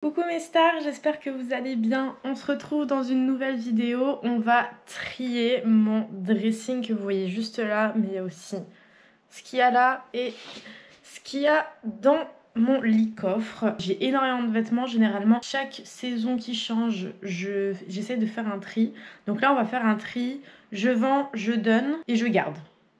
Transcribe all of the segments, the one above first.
Coucou mes stars, j'espère que vous allez bien. On se retrouve dans une nouvelle vidéo. On va trier mon dressing que vous voyez juste là, mais il y a aussi ce qu'il y a là et ce qu'il y a dans mon lit-coffre. J'ai énormément de vêtements, généralement chaque saison qui change, j'essaie de faire un tri. Donc là on va faire un tri, je vends, je donne et je garde.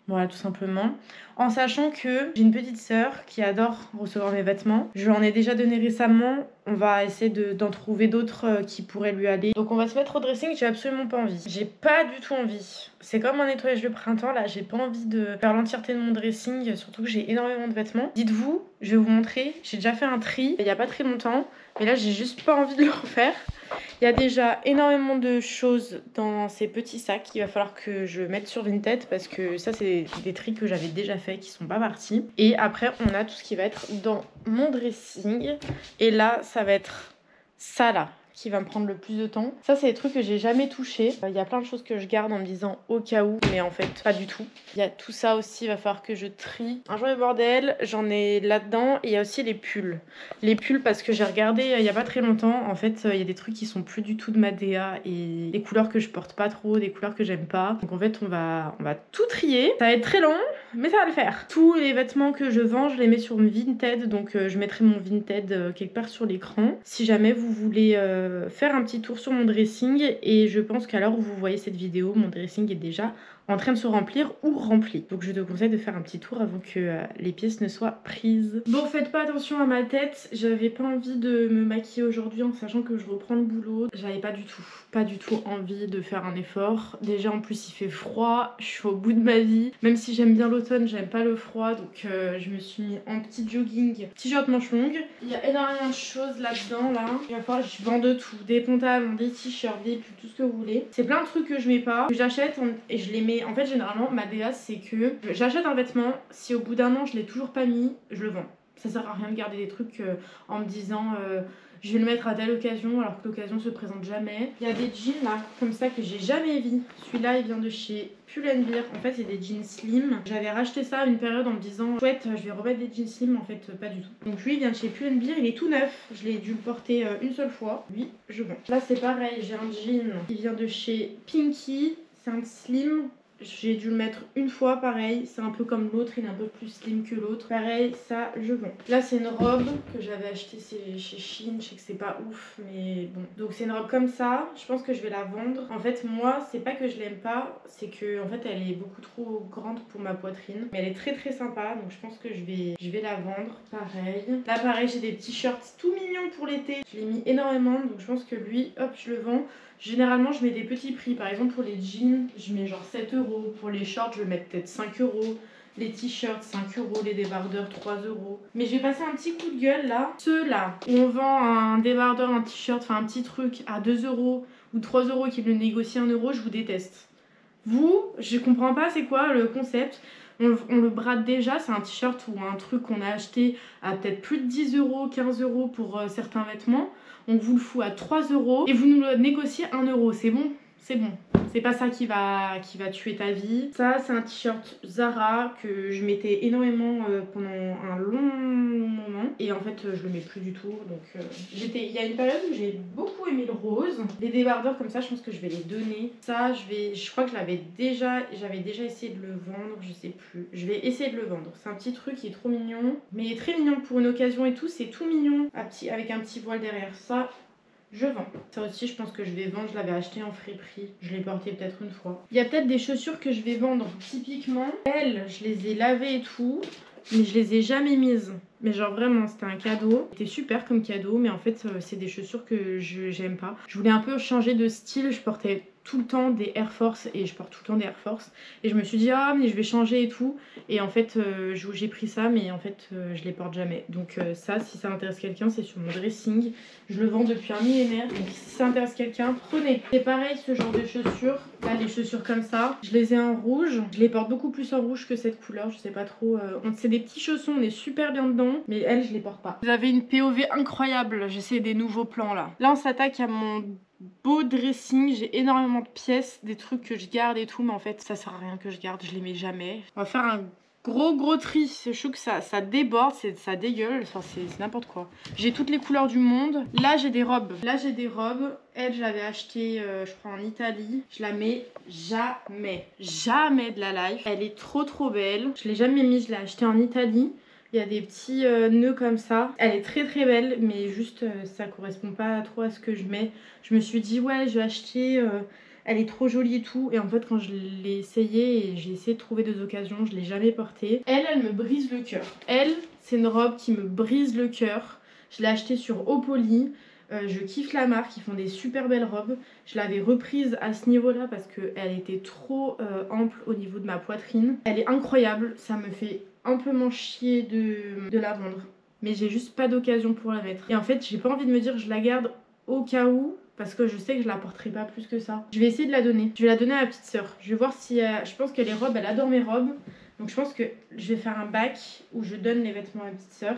Voilà, tout simplement. En sachant que j'ai une petite sœur qui adore recevoir mes vêtements. Je lui en ai déjà donné récemment. On va essayer d'en trouver d'autres qui pourraient lui aller. Donc on va se mettre au dressing, j'ai absolument pas envie. J'ai pas du tout envie. C'est comme un nettoyage de printemps, là, j'ai pas envie de faire l'entièreté de mon dressing, surtout que j'ai énormément de vêtements. Dites-vous, je vais vous montrer, j'ai déjà fait un tri il y a pas très longtemps, mais là j'ai juste pas envie de le refaire. Il y a déjà énormément de choses dans ces petits sacs. Il va falloir que je mette sur Vinted parce que ça, c'est des tris que j'avais déjà fait qui sont pas partis. Et après, on a tout ce qui va être dans mon dressing. Et là, ça va être ça là qui va me prendre le plus de temps. Ça, c'est des trucs que j'ai jamais touché. Il y a plein de choses que je garde en me disant au cas où, mais en fait, pas du tout. Il y a tout ça aussi, il va falloir que je trie. Un joyeux bordel, j'en ai là-dedans. Et il y a aussi les pulls. Les pulls, parce que j'ai regardé il y a pas très longtemps, en fait, il y a des trucs qui sont plus du tout de ma DA et des couleurs que je porte pas trop, des couleurs que j'aime pas. Donc en fait, on va tout trier. Ça va être très long, mais ça va le faire. Tous les vêtements que je vends, je les mets sur Vinted, donc je mettrai mon Vinted quelque part sur l'écran. Si jamais vous voulez faire un petit tour sur mon dressing, et je pense qu'à l'heure où vous voyez cette vidéo, mon dressing est déjà en train de se remplir ou rempli. Donc je te conseille de faire un petit tour avant que les pièces ne soient prises. Bon, faites pas attention à ma tête, j'avais pas envie de me maquiller aujourd'hui en sachant que je reprends le boulot. J'avais pas du tout envie de faire un effort. Déjà en plus il fait froid, je suis au bout de ma vie. Même si j'aime bien l'automne, j'aime pas le froid, donc je me suis mis en petit jogging, t-shirt manche longue. Il y a énormément de choses là-dedans là. Il va falloir que je vende tout, des pantalons, des t-shirts, des pulls, tout ce que vous voulez. C'est plein de trucs que je mets pas, que j'achète et je les mets. En fait, généralement, ma DA, c'est que j'achète un vêtement, si au bout d'un an, je l'ai toujours pas mis, je le vends. Ça sert à rien de garder des trucs en me disant je vais le mettre à telle occasion alors que l'occasion se présente jamais. Il y a des jeans là, comme ça, que j'ai jamais vu. Celui-là, il vient de chez Pull&Bear. En fait, c'est des jeans slim. J'avais racheté ça à une période en me disant chouette, je vais remettre des jeans slim. En fait, pas du tout. Donc lui, il vient de chez Pull&Bear. Il est tout neuf. Je l'ai dû le porter une seule fois. Lui, je vends. Là, c'est pareil. J'ai un jean. Il vient de chez Pinky. C'est un slim. J'ai dû le mettre une fois, pareil, c'est un peu comme l'autre, il est un peu plus slim que l'autre. Pareil, ça, je vends. Là, c'est une robe que j'avais achetée chez Shein, je sais que c'est pas ouf, mais bon. Donc c'est une robe comme ça, je pense que je vais la vendre. En fait, moi, c'est pas que je l'aime pas, c'est que en fait, elle est beaucoup trop grande pour ma poitrine. Mais elle est très très sympa, donc je pense que je vais la vendre. Pareil. Là, pareil, j'ai des petits shorts tout mignons pour l'été. Je l'ai mis énormément, donc je pense que lui, hop, je le vends. Généralement, je mets des petits prix. Par exemple, pour les jeans, je mets genre 7 €. Pour les shorts, je vais mettre peut-être 5 €. Les t-shirts, 5 €. Les débardeurs, 3 €. Mais je vais passer un petit coup de gueule là. Ceux-là, où on vend un débardeur, un t-shirt, enfin un petit truc à 2 € ou 3 € qui me le négocient 1 €, je vous déteste. Vous, je comprends pas c'est quoi le concept. On le brade déjà, c'est un t-shirt ou un truc qu'on a acheté à peut-être plus de 10 €, 15 € pour certains vêtements. On vous le fout à 3 € et vous nous le négociez 1 €. C'est bon, c'est bon. C'est pas ça qui va tuer ta vie. Ça, c'est un t-shirt Zara que je mettais énormément pendant un long moment. Et en fait, je le mets plus du tout. Donc, il y a une période où j'ai beaucoup aimé le rose. Les débardeurs comme ça, je pense que je vais les donner. Ça, je crois que j'avais déjà essayé de le vendre. Je sais plus. Je vais essayer de le vendre. C'est un petit truc qui est trop mignon. Mais il est très mignon pour une occasion et tout. C'est tout mignon avec un petit voile derrière. Ça, je vends. Ça aussi, je pense que je vais vendre. Je l'avais acheté en friperie. Je l'ai porté peut-être une fois. Il y a peut-être des chaussures que je vais vendre. Typiquement, elles, je les ai lavées et tout. Mais je les ai jamais mises. Mais genre vraiment, c'était un cadeau. C'était super comme cadeau. Mais en fait, c'est des chaussures que j'aime pas. Je voulais un peu changer de style. Je portais tout le temps des Air Force et je porte tout le temps des Air Force et je me suis dit ah mais je vais changer et tout et en fait j'ai pris ça mais en fait je les porte jamais donc ça si ça intéresse quelqu'un c'est sur mon dressing, je le vends depuis un millénaire donc si ça intéresse quelqu'un prenez. C'est pareil ce genre de chaussures là, les chaussures comme ça je les ai en rouge, je les porte beaucoup plus en rouge que cette couleur, je sais pas trop c'est des petits chaussons, on est super bien dedans mais elles je les porte pas. Vous avez une POV incroyable, j'essaie des nouveaux plans là on s'attaque à mon beau dressing, j'ai énormément de pièces, des trucs que je garde et tout, mais en fait ça sert à rien que je garde, je les mets jamais. On va faire un Gros tri, c'est chaud que ça déborde, ça dégueule, enfin, c'est n'importe quoi. J'ai toutes les couleurs du monde. Là j'ai des robes. Elle je l'avais achetée je crois en Italie. Je la mets jamais de la life. Elle est trop belle. Je l'ai jamais mise, je l'ai achetée en Italie. Il y a des petits nœuds comme ça. Elle est très belle, mais juste ça correspond pas trop à ce que je mets. Je me suis dit ouais je vais acheter... elle est trop jolie et tout. Et en fait, quand je l'ai essayé et j'ai essayé de trouver des occasions, je l'ai jamais portée. Elle me brise le cœur. Elle, c'est une robe qui me brise le cœur. Je l'ai achetée sur Opoly. Je kiffe la marque, ils font des super belles robes. Je l'avais reprise à ce niveau-là parce qu'elle était trop ample au niveau de ma poitrine. Elle est incroyable, ça me fait un peu m'en chier de la vendre. Mais j'ai juste pas d'occasion pour la mettre. Et en fait, j'ai pas envie de me dire je la garde au cas où. Parce que je sais que je la porterai pas plus que ça. Je vais essayer de la donner. Je vais la donner à ma petite sœur. Je vais voir si... je pense que les robes, elle adore mes robes. Donc je pense que je vais faire un bac où je donne les vêtements à ma petite sœur.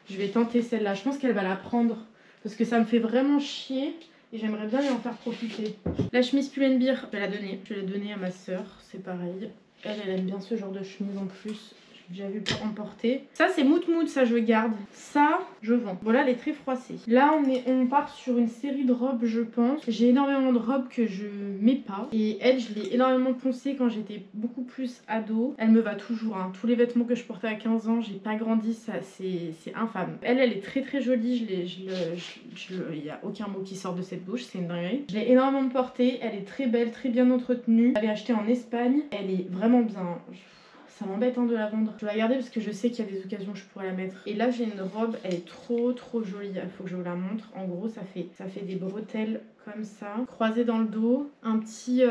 Je vais tenter celle-là. Je pense qu'elle va la prendre. Parce que ça me fait vraiment chier. Et j'aimerais bien lui en faire profiter. La chemise Pull&Bear, je vais la donner. Je vais la donner à ma sœur. C'est pareil. Elle aime bien ce genre de chemise en plus. J'ai déjà vu en porter. Ça c'est Mout, ça je garde. Ça je vends. Voilà, elle est très froissée. Là on part sur une série de robes je pense. J'ai énormément de robes que je mets pas. Et elle je l'ai énormément poncée quand j'étais beaucoup plus ado. Elle me va toujours. Hein. Tous les vêtements que je portais à 15 ans, j'ai pas grandi. Ça c'est infâme. Elle est très jolie. Il n'y a aucun mot qui sort de cette bouche. C'est une dinguerie. Je l'ai énormément portée. Elle est très belle, très bien entretenue. Je l'avais achetée en Espagne. Elle est vraiment bien. Ça m'embête hein, de la vendre. Je vais la garder parce que je sais qu'il y a des occasions où je pourrais la mettre. Et là j'ai une robe, elle est trop jolie. Il faut que je vous la montre. En gros ça fait des bretelles comme ça, croisées dans le dos, un petit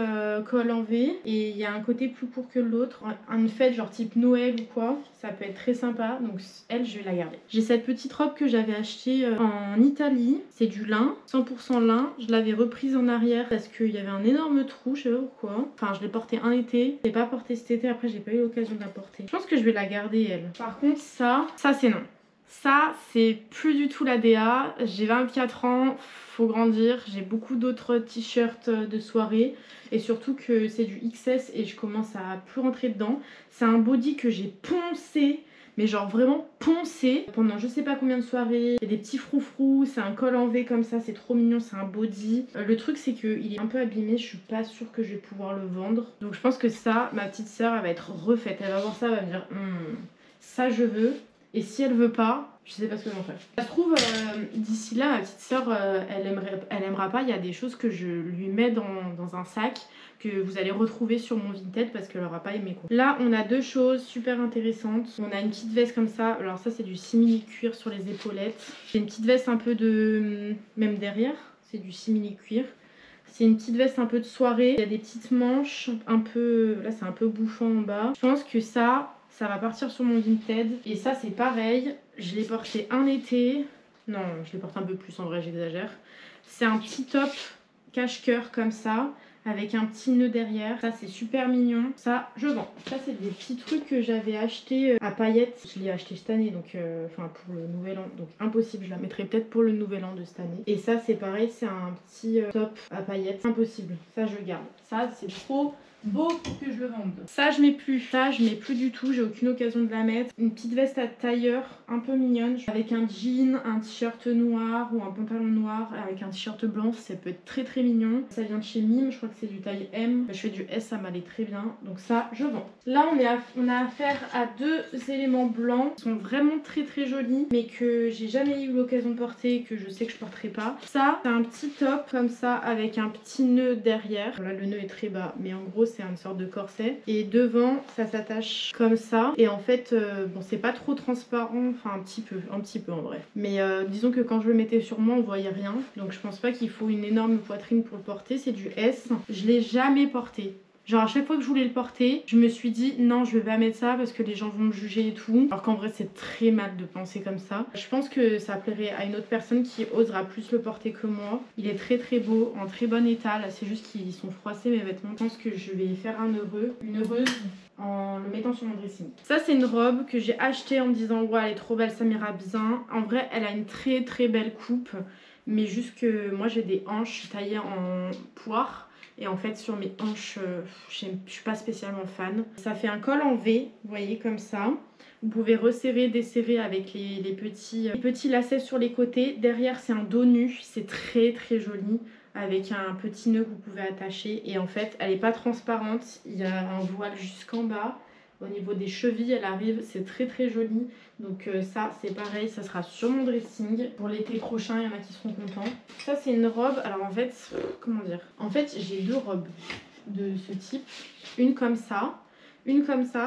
col en V. Et il y a un côté plus court que l'autre. Une fête genre type Noël ou quoi. Ça peut être très sympa. Donc elle je vais la garder. J'ai cette petite robe que j'avais achetée en Italie. C'est du lin, 100% lin. Je l'avais reprise en arrière parce qu'il y avait un énorme trou, je sais pas pourquoi. Enfin je l'ai portée un été. Je l'ai pas portée cet été, après j'ai pas eu l'occasion de la porter. Je pense que je vais la garder elle. Par contre ça c'est non. Ça c'est plus du tout la DA. J'ai 24 ans, faut grandir. J'ai beaucoup d'autres t-shirts de soirée. Et surtout que c'est du XS et je commence à plus rentrer dedans. C'est un body que j'ai poncé. Mais genre vraiment poncé pendant je sais pas combien de soirées. Il y a des petits froufrous, c'est un col en V comme ça, c'est trop mignon, c'est un body. Le truc c'est qu'il est un peu abîmé, je suis pas sûre que je vais pouvoir le vendre. Donc je pense que ça, ma petite sœur, elle va être refaite. Elle va voir ça, elle va me dire ça je veux. Et si elle veut pas, je sais pas ce que j'en fais. Ça se trouve, d'ici là, ma petite sœur, elle aimera pas. Il y a des choses que je lui mets dans un sac que vous allez retrouver sur mon Vinted parce qu'elle aura pas aimé quoi. Là, on a deux choses super intéressantes. On a une petite veste comme ça. Alors ça, c'est du simili cuir sur les épaulettes. C'est une petite veste un peu de... même derrière, c'est du simili cuir. C'est une petite veste un peu de soirée. Il y a des petites manches un peu... Là, c'est un peu bouffant en bas. Je pense que ça va partir sur mon Vinted. Et ça, c'est pareil. Je l'ai porté un été. Non, je l'ai porté un peu plus en vrai, j'exagère. C'est un petit top cache-cœur comme ça, avec un petit nœud derrière. Ça, c'est super mignon. Ça, je vends. Ça, c'est des petits trucs que j'avais acheté à paillettes. Je l'ai acheté cette année, donc enfin pour le nouvel an. Donc impossible, je la mettrai peut-être pour le nouvel an de cette année. Et ça, c'est pareil, c'est un petit top à paillettes. Impossible. Ça, je garde. Ça, c'est trop beau pour que je le vende. Ça je mets plus. Ça je mets plus du tout. J'ai aucune occasion de la mettre. Une petite veste à tailleur un peu mignonne. Avec un jean, un t-shirt noir ou un pantalon noir avec un t-shirt blanc. Ça peut être très mignon. Ça vient de chez Mime. Je crois que c'est du taille M. Je fais du S, ça m'allait très bien. Donc ça je vends. Là on a affaire à deux éléments blancs. Ils sont vraiment très jolis. Mais que j'ai jamais eu l'occasion de porter. Et que je sais que je porterai pas. Ça c'est un petit top comme ça avec un petit nœud derrière. Là le nœud est très bas. Mais en gros c'est une sorte de corset et devant ça s'attache comme ça et en fait bon c'est pas trop transparent, enfin un petit peu en vrai, mais disons que quand je le mettais sur moi on voyait rien, donc je pense pas qu'il faut une énorme poitrine pour le porter. C'est du S, je l'ai jamais porté. Genre à chaque fois que je voulais le porter, je me suis dit non je vais pas mettre ça parce que les gens vont me juger et tout. Alors qu'en vrai c'est très mal de penser comme ça. Je pense que ça plairait à une autre personne qui osera plus le porter que moi. Il est très beau, en très bon état. Là c'est juste qu'ils sont froissés mes vêtements. Je pense que je vais faire une heureuse en le mettant sur mon dressing. Ça c'est une robe que j'ai achetée en me disant ouais elle est trop belle, ça m'ira bien. En vrai elle a une très belle coupe. Mais juste que moi j'ai des hanches taillées en poire. Et en fait sur mes hanches, je suis pas spécialement fan. Ça fait un col en V, vous voyez comme ça. Vous pouvez resserrer, desserrer avec les petits lacets sur les côtés. Derrière c'est un dos nu, c'est très très joli. Avec un petit nœud que vous pouvez attacher. Et en fait elle n'est pas transparente, il y a un voile jusqu'en bas. Au niveau des chevilles elle arrive, c'est très très joli. Donc ça c'est pareil, ça sera sur mon dressing. Pour l'été prochain il y en a qui seront contents. Ça c'est une robe, alors en fait, comment dire, en fait j'ai deux robes de ce type. Une comme ça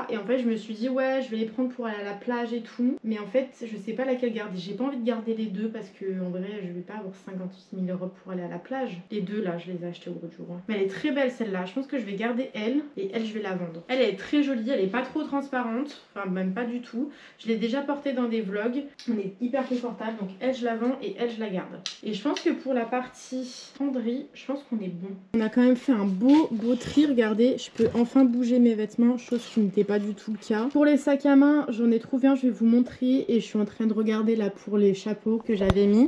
et en fait je me suis dit ouais je vais les prendre pour aller à la plage et tout, mais en fait je sais pas laquelle garder. J'ai pas envie de garder les deux parce que en vrai je vais pas avoir 56 000 euros pour aller à la plage. Les deux là je les ai achetés au gros jour, mais elle est très belle celle-là. Je pense que je vais garder elle et elle je vais la vendre. Elle est très jolie, elle est pas trop transparente, enfin même pas du tout. Je l'ai déjà portée dans des vlogs, elle est hyper confortable, donc elle je la vends et elle je la garde. Et je pense que pour la partie fonderie je pense qu'on est bon. On a quand même fait un beau tri, regardez, je peux enfin bouger mes vêtements, chose qui n'était pas du tout le cas. Pour les sacs à main, j'en ai trouvé un, je vais vous montrer, et je suis en train de regarder là pour les chapeaux que j'avais mis.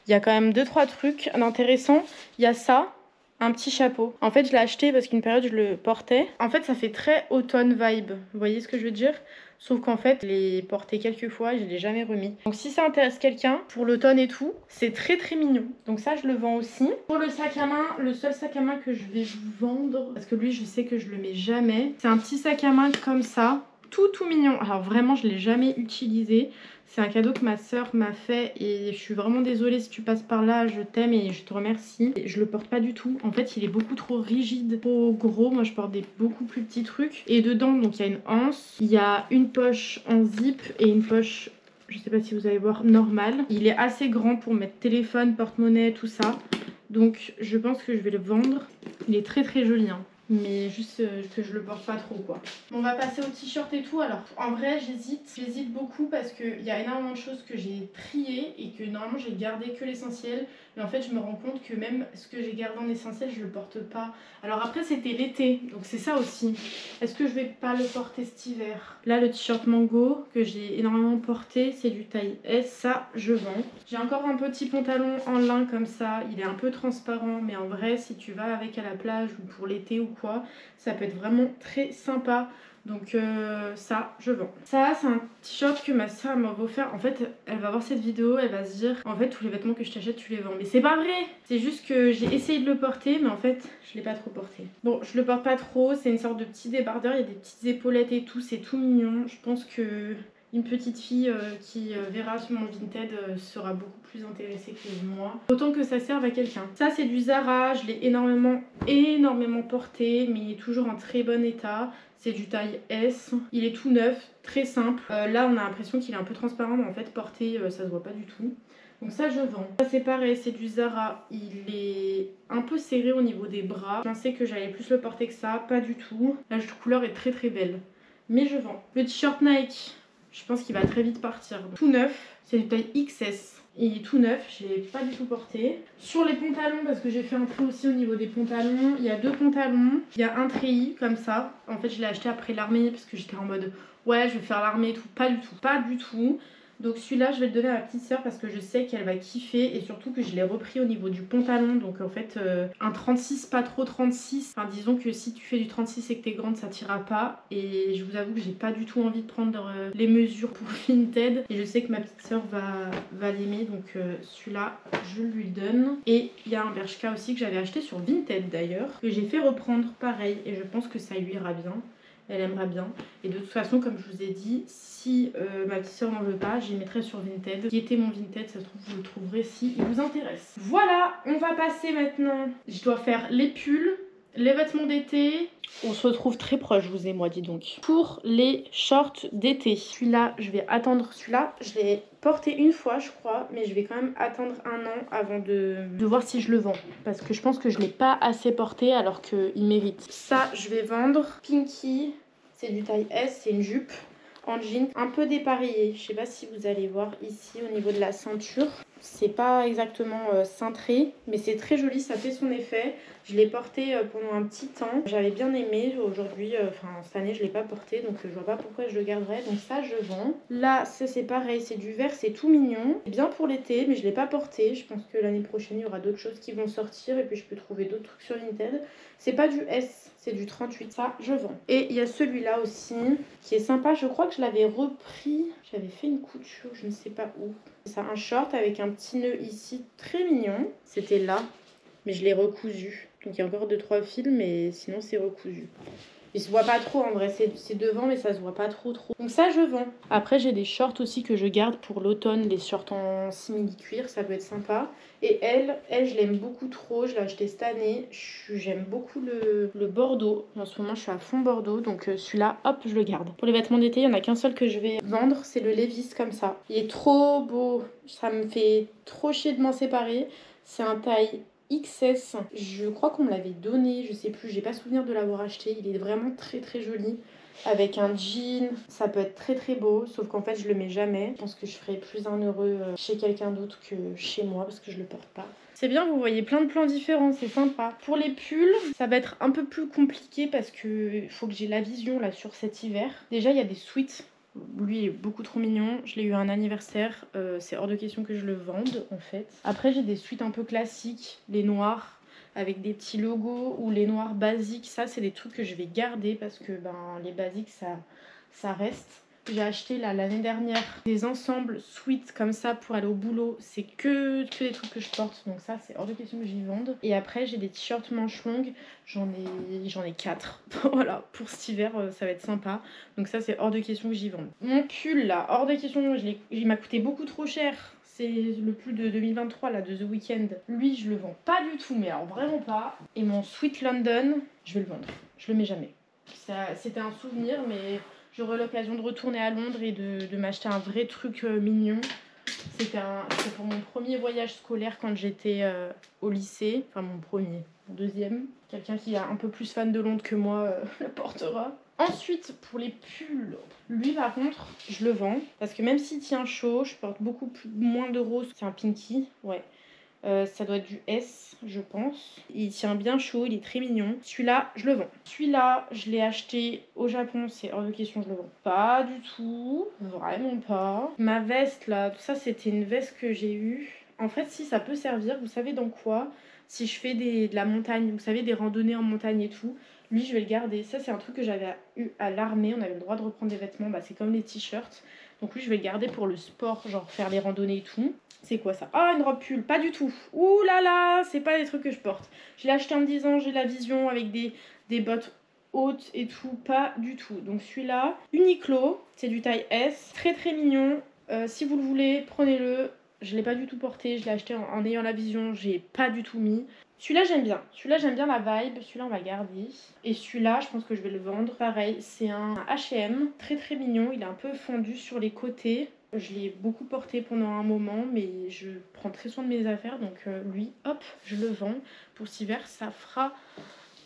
Il y a quand même 2-3 trucs d'intéressant. Il y a ça, un petit chapeau. En fait, je l'ai acheté parce qu'une période je le portais. En fait, ça fait très automne vibe. Vous voyez ce que je veux dire? Sauf qu'en fait, je l'ai porté quelques fois et je ne l'ai jamais remis. Donc si ça intéresse quelqu'un, pour l'automne et tout, c'est très très mignon. Donc ça, je le vends aussi. Pour le sac à main, le seul sac à main que je vais vous vendre, parce que lui, je sais que je le mets jamais, c'est un petit sac à main comme ça. Tout mignon. Alors vraiment, je ne l'ai jamais utilisé. C'est un cadeau que ma soeur m'a fait et je suis vraiment désolée si tu passes par là, je t'aime et je te remercie. Et je le porte pas du tout. En fait, il est beaucoup trop rigide, trop gros. Moi, je porte des beaucoup plus petits trucs. Et dedans, donc il y a une anse, il y a une poche en zip et une poche, je sais pas si vous allez voir, normale. Il est assez grand pour mettre téléphone, porte-monnaie, tout ça. Donc je pense que je vais le vendre. Il est très très joli, hein. Mais juste que je le porte pas trop quoi. On va passer au t-shirt et tout. Alors en vrai j'hésite beaucoup parce qu'il y a énormément de choses que j'ai triées et que normalement j'ai gardé que l'essentiel. Mais en fait je me rends compte que même ce que j'ai gardé en essentiel je le porte pas. Alors après c'était l'été, donc c'est ça aussi. Est-ce que je vais pas le porter cet hiver? Là le t-shirt mango que j'ai énormément porté, c'est du taille S, ça je vends. J'ai encore un petit pantalon en lin comme ça, il est un peu transparent mais en vrai si tu vas avec à la plage ou pour l'été ou quoi, ça peut être vraiment très sympa. Donc ça je vends. Ça c'est un t-shirt que ma soeur m'a offert. En fait elle va voir cette vidéo, elle va se dire en fait tous les vêtements que je t'achète tu les vends. Mais c'est pas vrai, c'est juste que j'ai essayé de le porter mais en fait je l'ai pas trop porté. Bon je le porte pas trop, c'est une sorte de petit débardeur, il y a des petites épaulettes et tout, c'est tout mignon. Je pense que une petite fille qui verra sur mon Vinted sera beaucoup plus intéressée que moi. Autant que ça serve à quelqu'un. Ça c'est du Zara, je l'ai énormément porté, mais il est toujours en très bon état. C'est du taille S, il est tout neuf, très simple. Là on a l'impression qu'il est un peu transparent, mais en fait porté ça se voit pas du tout. Donc ça je vends. Ça c'est pareil, c'est du Zara, il est un peu serré au niveau des bras. Je pensais que j'allais plus le porter que ça, pas du tout. La couleur est très très belle, mais je vends. Le t-shirt Nike, je pense qu'il va très vite partir. Donc, tout neuf, c'est du taille XS. Il est tout neuf, je l'ai pas du tout porté. Sur les pantalons, parce que j'ai fait un tri aussi au niveau des pantalons, il y a 2 pantalons. Il y a un treillis comme ça. En fait, je l'ai acheté après l'armée parce que j'étais en mode ouais, je vais faire l'armée et tout. Pas du tout, pas du tout. Donc celui-là, je vais le donner à ma petite soeur parce que je sais qu'elle va kiffer et surtout que je l'ai repris au niveau du pantalon. Donc en fait, un 36, pas trop 36. Enfin, disons que si tu fais du 36 et que t'es grande, ça t'ira pas. Et je vous avoue que j'ai pas du tout envie de prendre les mesures pour Vinted. Et je sais que ma petite soeur va l'aimer. Donc celui-là, je lui donne. Et il y a un Bershka aussi que j'avais acheté sur Vinted d'ailleurs, que j'ai fait reprendre pareil. Et je pense que ça lui ira bien. Elle aimera bien. Et de toute façon, comme je vous ai dit, si ma petite soeur n'en veut pas, j'y mettrai sur Vinted. Qui était mon Vinted, ça se trouve, vous le trouverez si il vous intéresse. Voilà, on va passer maintenant. Je dois faire les pulls, les vêtements d'été. On se retrouve très proche, vous et moi, dis donc. Pour les shorts d'été. Celui-là, je vais attendre celui-là. Je l'ai porté une fois, je crois. Mais je vais quand même attendre 1 an avant de voir si je le vends. Parce que je pense que je ne l'ai pas assez porté alors qu'il mérite. Ça, je vais vendre. Pinky, c'est du taille S, c'est une jupe en jean un peu dépareillée. Je sais pas si vous allez voir ici au niveau de la ceinture. C'est pas exactement cintré, mais c'est très joli, ça fait son effet. Je l'ai porté pendant un petit temps. J'avais bien aimé. Aujourd'hui, cette année, je l'ai pas porté, donc je vois pas pourquoi je le garderais. Donc ça, je vends. Là, ça c'est pareil, c'est du vert, c'est tout mignon. C'est bien pour l'été, mais je l'ai pas porté. Je pense que l'année prochaine, il y aura d'autres choses qui vont sortir et puis je peux trouver d'autres trucs sur Vinted. C'est pas du S, c'est du 38. Ça, je vends. Et il y a celui-là aussi qui est sympa. Je crois que je l'avais repris. J'avais fait une couture, je ne sais pas où. C'est ça, un short avec un petit nœud ici, très mignon. C'était là, mais je l'ai recousu. Donc il y a encore 2-3 fils, mais sinon c'est recousu. Il se voit pas trop en vrai, c'est devant, mais ça se voit pas trop. Donc ça, je vends. Après, j'ai des shorts aussi que je garde pour l'automne, les shorts en simili-cuir, ça peut être sympa. Et elle je l'aime beaucoup trop, je l'ai acheté cette année. J'aime beaucoup le bordeaux. En ce moment, je suis à fond bordeaux, donc celui-là, hop, je le garde. Pour les vêtements d'été, il y en a qu'un seul que je vais vendre, c'est le Levi's comme ça. Il est trop beau, ça me fait trop chier de m'en séparer. C'est un taille XS, je crois qu'on me l'avait donné, je sais plus, j'ai pas souvenir de l'avoir acheté. Il est vraiment très très joli avec un jean, ça peut être très très beau, sauf qu'en fait je le mets jamais. Je pense que je ferais plus un heureux chez quelqu'un d'autre que chez moi parce que je le porte pas. C'est bien, vous voyez plein de plans différents, c'est sympa. Pour les pulls, ça va être un peu plus compliqué parce que faut que j'ai la vision là sur cet hiver. Déjà il y a des sweats. Lui il est beaucoup trop mignon, je l'ai eu à un anniversaire, c'est hors de question que je le vende en fait. Après j'ai des suites un peu classiques, les noirs avec des petits logos ou les noirs basiques, ça c'est des trucs que je vais garder parce que les basiques ça reste. J'ai acheté là l'année dernière des ensembles sweats comme ça pour aller au boulot. C'est que des trucs que je porte, donc ça c'est hors de question que j'y vende. Et après j'ai des t-shirts manches longues, j'en ai 4. Voilà, pour cet hiver ça va être sympa. Donc ça c'est hors de question que j'y vende. Mon pull là, hors de question, il m'a coûté beaucoup trop cher. C'est le pull de 2023 là, de The Weeknd. Lui je le vends pas du tout, mais alors vraiment pas. Et mon Sweet London, je vais le vendre. Je le mets jamais. C'était un souvenir, mais j'aurai l'occasion de retourner à Londres et de m'acheter un vrai truc mignon. C'était pour mon premier voyage scolaire quand j'étais au lycée. Enfin mon deuxième. Quelqu'un qui est un peu plus fan de Londres que moi le portera. Ensuite, pour les pulls, lui par contre, je le vends. Parce que même s'il tient chaud, je porte moins de rose. C'est un pinky, ouais. Ça doit être du S, je pense. Il tient bien chaud, il est très mignon. Celui-là, je le vends. Celui-là, je l'ai acheté au Japon, c'est hors de question, je le vends pas du tout. Vraiment pas. Ma veste, là, tout ça, c'était une veste que j'ai eue. En fait, si, ça peut servir, vous savez dans quoi? Si je fais de la montagne, vous savez, des randonnées en montagne et tout. Lui, je vais le garder. Ça, c'est un truc que j'avais eu à l'armée. On avait le droit de reprendre des vêtements. C'est comme les t-shirts. Donc lui, je vais le garder pour le sport, genre faire les randonnées et tout. C'est quoi ça? Ah, une robe pull, pas du tout. Ouh là là, c'est pas des trucs que je porte. Je l'ai acheté en me disant j'ai la vision avec des bottes hautes et tout, pas du tout. Donc celui-là, Uniqlo, c'est du taille S, très très mignon. Si vous le voulez, prenez-le. Je l'ai pas du tout porté, je l'ai acheté en ayant la vision, j'ai pas du tout mis. Celui-là j'aime bien, la vibe, celui-là on va garder. Et celui-là je pense que je vais le vendre. Pareil, c'est un H&M, très très mignon, il est un peu fendu sur les côtés. Je l'ai beaucoup porté pendant un moment, mais je prends très soin de mes affaires, donc lui, hop, je le vends. Pour cet hiver, ça fera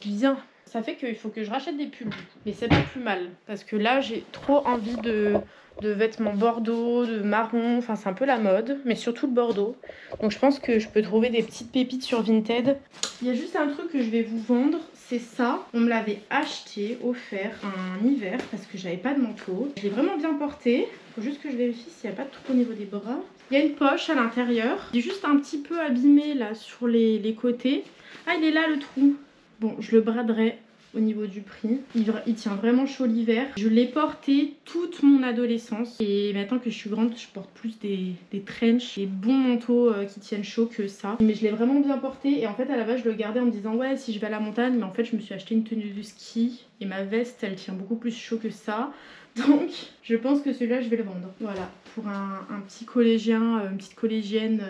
bien. Ça fait qu'il faut que je rachète des pulls, du coup. Mais c'est pas plus mal, parce que là, j'ai trop envie de vêtements bordeaux, de marron, enfin c'est un peu la mode, mais surtout le bordeaux. Donc je pense que je peux trouver des petites pépites sur Vinted. Il y a juste un truc que je vais vous vendre, c'est ça. On me l'avait acheté, offert un hiver, parce que j'avais pas de manteau. Je l'ai vraiment bien porté. Faut juste que je vérifie s'il n'y a pas de truc au niveau des bras. Il y a une poche à l'intérieur. Il est juste un petit peu abîmé là sur les côtés. Ah, il est là le trou. Bon, je le braderai au niveau du prix. Il tient vraiment chaud l'hiver. Je l'ai porté toute mon adolescence. Et maintenant que je suis grande, je porte plus des trench, des bons manteaux qui tiennent chaud que ça. Mais je l'ai vraiment bien porté. Et en fait, à la base, je le gardais en me disant ouais, si je vais à la montagne. Mais en fait, je me suis acheté une tenue de ski. Et ma veste, elle tient beaucoup plus chaud que ça. Donc, je pense que celui-là, je vais le vendre. Voilà, pour un petit collégien, une petite collégienne,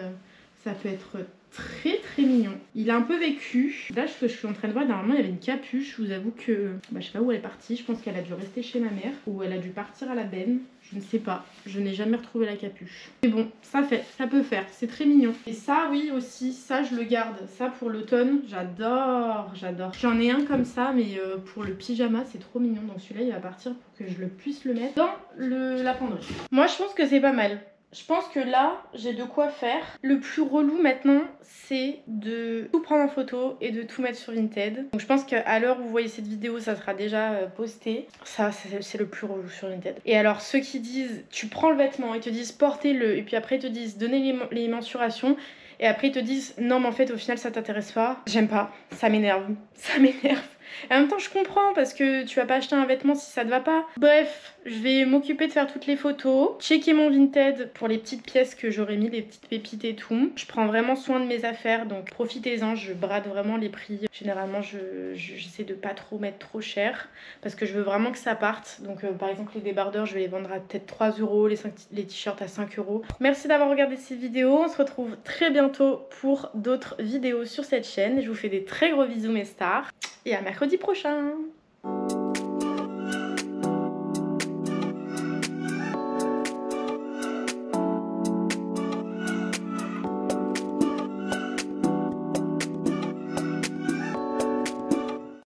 ça peut être très très mignon. Il a un peu vécu. Là, ce que je suis en train de voir, normalement, il y avait une capuche. Je vous avoue que je sais pas où elle est partie. Je pense qu'elle a dû rester chez ma mère ou elle a dû partir à la benne. Je ne sais pas. Je n'ai jamais retrouvé la capuche. Mais bon, ça peut faire. C'est très mignon. Et ça, oui, aussi, ça, je le garde. Ça, pour l'automne, j'adore. J'en ai un comme ça, mais pour le pyjama, c'est trop mignon. Donc celui-là, il va partir pour que je puisse le mettre dans la penderie. Moi, je pense que c'est pas mal. Je pense que là, j'ai de quoi faire. Le plus relou maintenant, c'est de tout prendre en photo et de tout mettre sur Vinted. Donc je pense qu'à l'heure où vous voyez cette vidéo, ça sera déjà posté. Ça, c'est le plus relou sur Vinted. Et alors, ceux qui disent, tu prends le vêtement et te disent portez-le, et puis après ils te disent donnez les mensurations, et après ils te disent non mais en fait au final ça t'intéresse pas. J'aime pas, ça m'énerve, ça m'énerve. Et en même temps je comprends parce que tu vas pas acheter un vêtement si ça te va pas. Bref, je vais m'occuper de faire toutes les photos, checker mon Vinted pour les petites pièces que j'aurais mis, les petites pépites et tout. Je prends vraiment soin de mes affaires, donc profitez-en, je brade vraiment les prix. Généralement j'essaie de pas trop mettre trop cher parce que je veux vraiment que ça parte. Donc par exemple les débardeurs je vais les vendre à peut-être 3 euros, les t-shirts à 5 euros. Merci d'avoir regardé cette vidéo, on se retrouve très bientôt pour d'autres vidéos sur cette chaîne. Je vous fais des très gros bisous mes stars et à mercredi prochain.